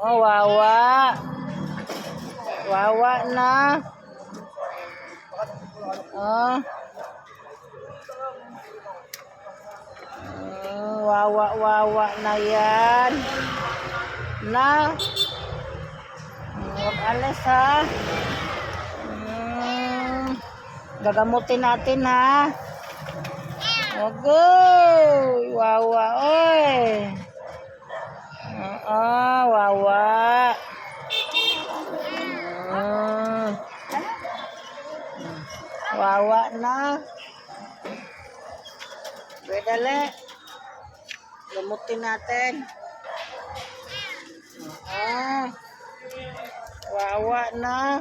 Oh, wawa. Wawa na. Oh. Wawa na yan. Na. Huwag alis ha. Gagamutin natin ha. Ogoy. Wawa oy. Wawa. Wawa na. Dali. Gamutin natin. Wawa na.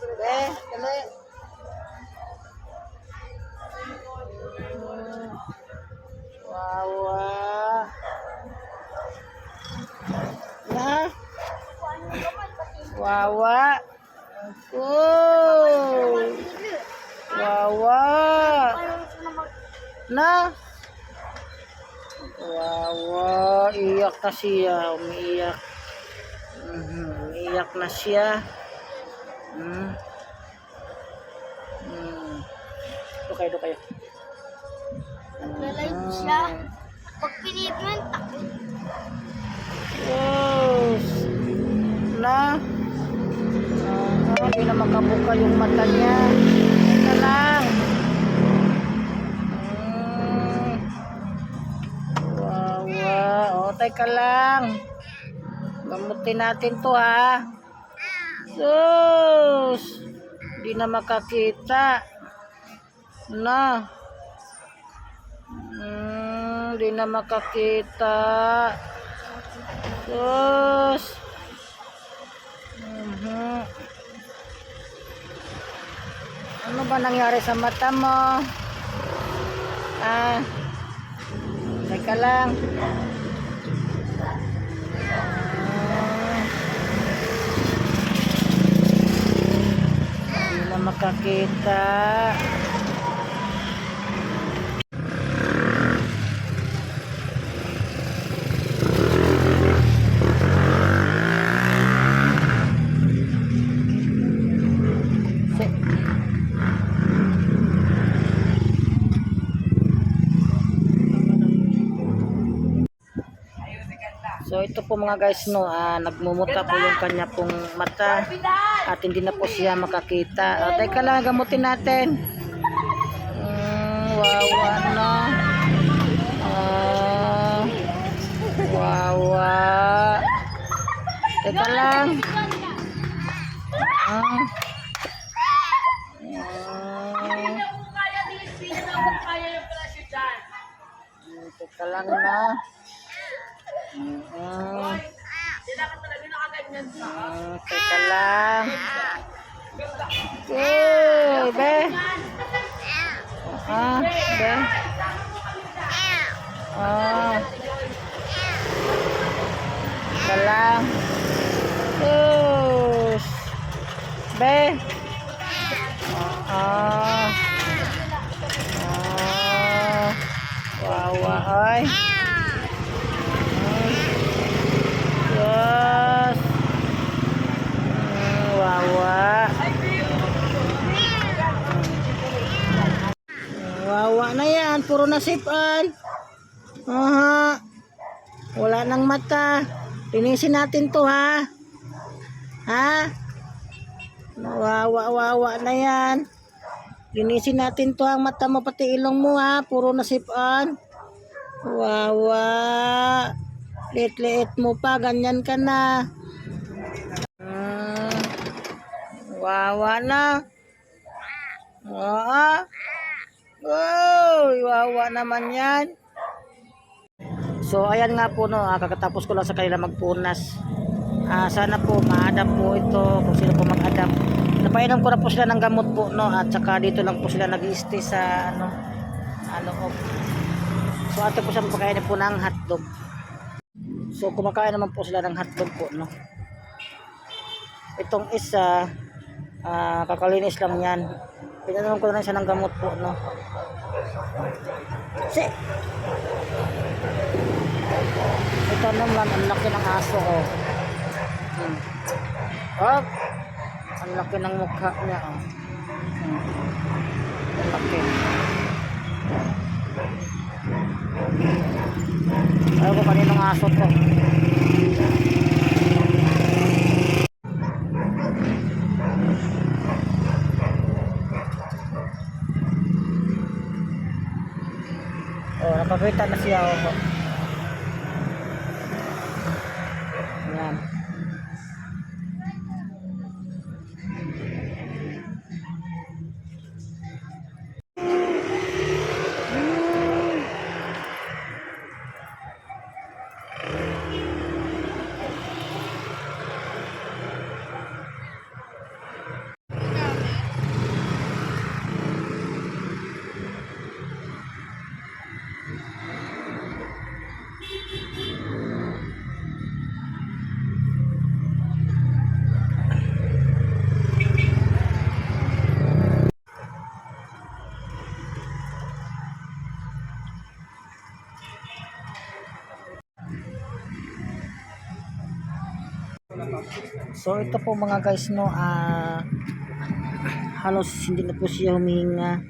Dali. Wawa. Na. Wawa. Wawa. Na. Wawa. Iyak na siya. Umiiyak. Umiiyak na siya. Doon kayo. Naglalay siya. Pag pinit mo yung takot. Yes. Na. Hindi na makabuka yung mata niya. Teka lang. Wawa. Teka lang. Gamutin natin to ha. Sus. Hindi na makakita. Na. Hindi na makakita. Sus. Ano ba nangyari sa mata mo? Teka lang. Hindi na makakita. So ito po mga guys no, nagmumuta po yung kanya pong mata at hindi na po siya makakita. Teka lang, gamutin natin. Wawa na. Wawa. Teka lang. Teka lang na. Teka lang. Be. Be. Teka lang. Be. Wawa ay. Yes. Wawa. Wawa na yan. Puro nasipan. Wala nang mata. Linisin natin to ha. Wawa na yan. Linisin natin to ang mata mo pati ilong mo ha. Puro nasipan. Wawa. Liit-liit mo pa, ganyan ka na. Wawa na. Wawa naman yan. So ayan nga po no, kakatapos ko lang sa kanila magpunas. Sana po ma-adapt po ito kung sino po mag-adapt. Napainom ko na po sila ng gamot po no, at saka dito lang po sila nag-i-stay sa So ato po siya mapakainin po ng hotdog. So kumakain naman po sila ng hotdog po no. Itong isa kakalinis lang yan. Pinanaman ko na siya ng gamot po no. Ito naman, ang laki ng aso, oh. Oh, ang laki ng mukha niya, oh. Ang laki. Ayaw ko kaninong aso to. Oh, napakita na siya, oh. Ayan. So ito po mga guys, no, halos hindi na po siya humihinga.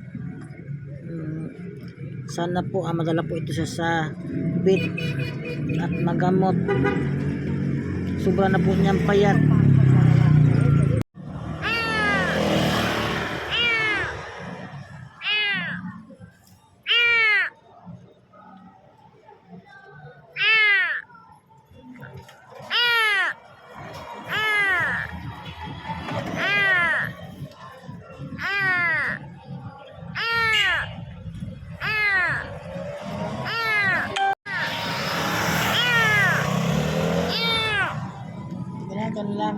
Sana po madala po ito sa vet at magamot. Sobra na po niyang payat. Ganyan lang.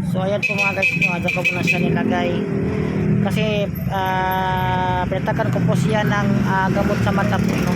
So ayan po mga guys, no, dyan ko muna siya nilagay kasi pinatakan ko po siya ng gamot sa mata po, no.